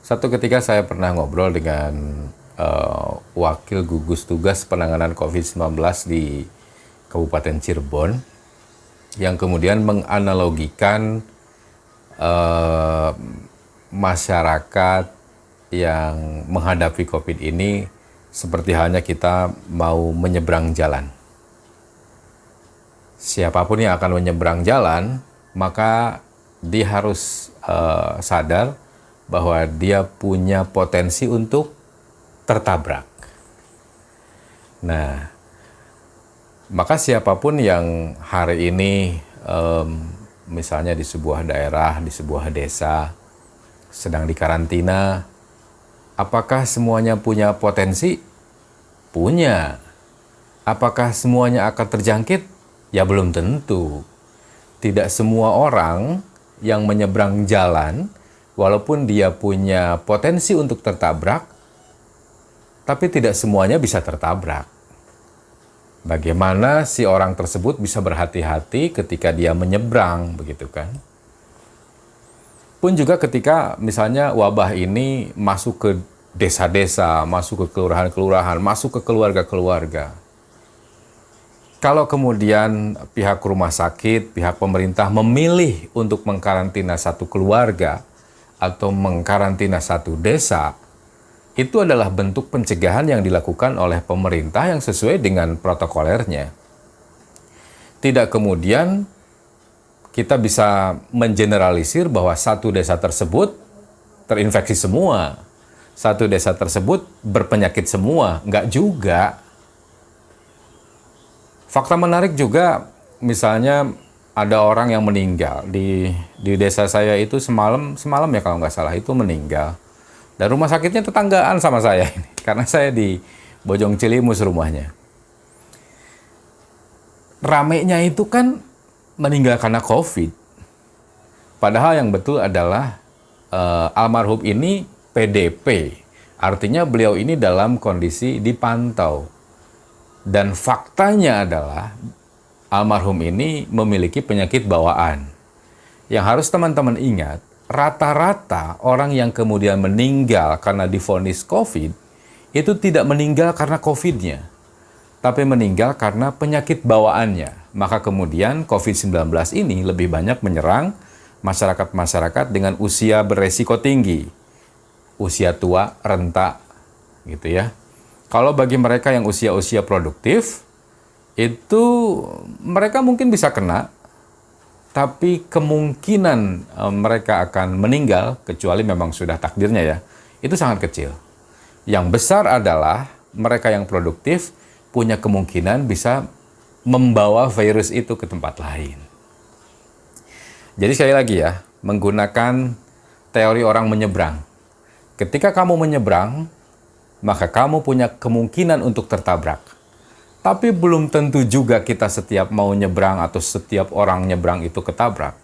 Satu ketika saya pernah ngobrol dengan Wakil Gugus Tugas Penanganan COVID-19 di Kabupaten Cirebon, yang kemudian menganalogikan eh, masyarakat yang menghadapi COVID ini seperti halnya kita mau menyeberang jalan. Siapapun yang akan menyeberang jalan, maka dia harus sadar bahwa dia punya potensi untuk tertabrak. Nah, maka siapapun yang hari ini misalnya di sebuah daerah, di sebuah desa sedang dikarantina, apakah semuanya punya potensi? Punya. Apakah semuanya akan terjangkit? Ya belum tentu. Tidak semua orang yang menyeberang jalan, walaupun dia punya potensi untuk tertabrak, tapi tidak semuanya bisa tertabrak. Bagaimana si orang tersebut bisa berhati-hati ketika dia menyeberang, begitu kan? Pun juga ketika misalnya wabah ini masuk ke desa-desa, masuk ke kelurahan-kelurahan, masuk ke keluarga-keluarga. Kalau kemudian pihak rumah sakit, pihak pemerintah memilih untuk mengkarantina satu keluarga atau mengkarantina satu desa, itu adalah bentuk pencegahan yang dilakukan oleh pemerintah yang sesuai dengan protokolernya. Tidak kemudian kita bisa mengeneralisir bahwa satu desa tersebut terinfeksi semua. Satu desa tersebut berpenyakit semua. Enggak juga. Fakta menarik juga, misalnya ada orang yang meninggal. Di desa saya itu semalam ya kalau nggak salah, itu meninggal. Dan rumah sakitnya tetanggaan sama saya ini. Karena saya di Bojong Cilimus rumahnya. Ramenya itu kan meninggal karena COVID. Padahal yang betul adalah almarhum ini PDP. Artinya beliau ini dalam kondisi dipantau. Dan faktanya adalah almarhum ini memiliki penyakit bawaan. Yang harus teman-teman ingat, rata-rata orang yang kemudian meninggal karena divonis COVID, itu tidak meninggal karena COVID-nya, tapi meninggal karena penyakit bawaannya. Maka kemudian COVID-19 ini lebih banyak menyerang masyarakat-masyarakat dengan usia beresiko tinggi, usia tua, renta, gitu ya. Kalau bagi mereka yang usia-usia produktif, itu mereka mungkin bisa kena, tapi kemungkinan mereka akan meninggal, kecuali memang sudah takdirnya ya, itu sangat kecil. Yang besar adalah mereka yang produktif punya kemungkinan bisa membawa virus itu ke tempat lain. Jadi sekali lagi ya, menggunakan teori orang menyeberang. Ketika kamu menyeberang, maka kamu punya kemungkinan untuk tertabrak. Tapi belum tentu juga kita setiap mau nyebrang atau setiap orang nyebrang itu ketabrak.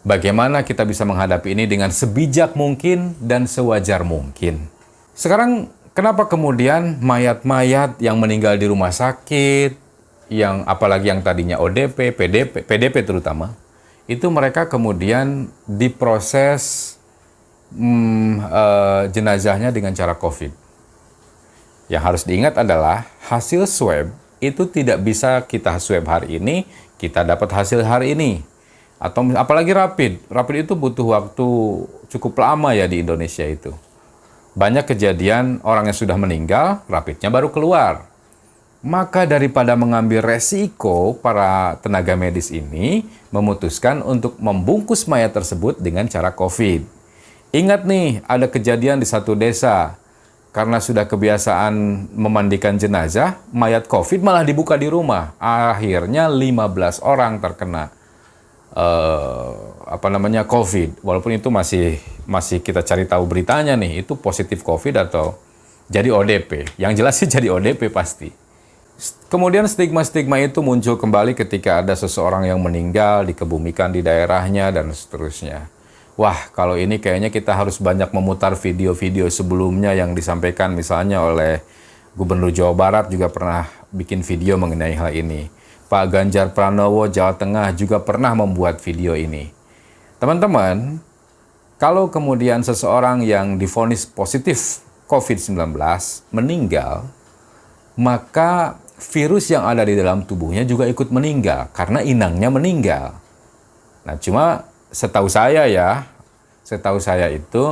Bagaimana kita bisa menghadapi ini dengan sebijak mungkin dan sewajar mungkin? Sekarang, kenapa kemudian mayat-mayat yang meninggal di rumah sakit, yang apalagi yang tadinya ODP, PDP terutama, itu mereka kemudian diproses jenazahnya dengan cara COVID. Yang harus diingat adalah hasil swab itu tidak bisa kita swab hari ini, kita dapat hasil hari ini. Atau apalagi rapid. Rapid itu butuh waktu cukup lama ya di Indonesia itu. Banyak kejadian orang yang sudah meninggal, rapidnya baru keluar. Maka daripada mengambil resiko, para tenaga medis ini memutuskan untuk membungkus mayat tersebut dengan cara COVID. Ingat nih, ada kejadian di satu desa. Karena sudah kebiasaan memandikan jenazah, mayat COVID malah dibuka di rumah. Akhirnya 15 orang terkena COVID. Walaupun itu masih kita cari tahu beritanya nih, itu positif COVID atau jadi ODP. Yang jelas sih jadi ODP pasti. Kemudian stigma-stigma itu muncul kembali ketika ada seseorang yang meninggal, dikebumikan di daerahnya, dan seterusnya. Wah, kalau ini kayaknya kita harus banyak memutar video-video sebelumnya yang disampaikan misalnya oleh Gubernur Jawa Barat juga pernah bikin video mengenai hal ini. Pak Ganjar Pranowo Jawa Tengah juga pernah membuat video ini. Teman-teman, kalau kemudian seseorang yang divonis positif COVID-19 meninggal, maka virus yang ada di dalam tubuhnya juga ikut meninggal karena inangnya meninggal. Nah, cuma setahu saya itu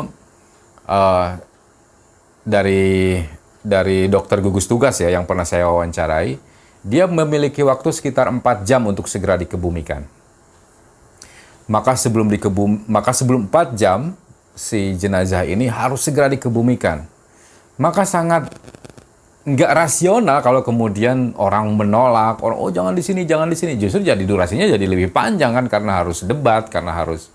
dari dokter gugus tugas ya yang pernah saya wawancarai, dia memiliki waktu sekitar 4 jam untuk segera dikebumikan. Maka sebelum 4 jam si jenazah ini harus segera dikebumikan. Maka sangat nggak rasional kalau kemudian orang menolak, oh jangan di sini, jangan di sini. Justru jadi durasinya jadi lebih panjang kan karena harus debat, karena harus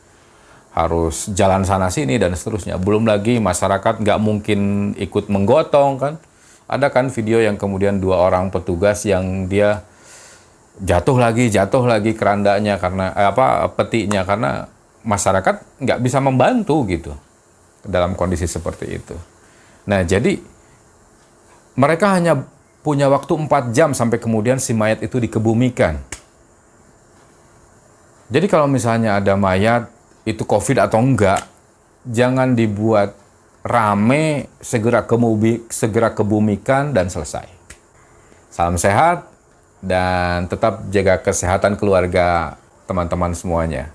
jalan sana sini dan seterusnya. Belum lagi masyarakat nggak mungkin ikut menggotong kan. Ada kan video yang kemudian 2 orang petugas yang dia jatuh lagi kerandanya karena petinya karena masyarakat nggak bisa membantu gitu dalam kondisi seperti itu. Nah, jadi mereka hanya punya waktu 4 jam sampai kemudian si mayat itu dikebumikan. Jadi kalau misalnya ada mayat, itu COVID atau enggak, jangan dibuat rame, segera kebumikan dan selesai. Salam sehat dan tetap jaga kesehatan keluarga teman-teman semuanya.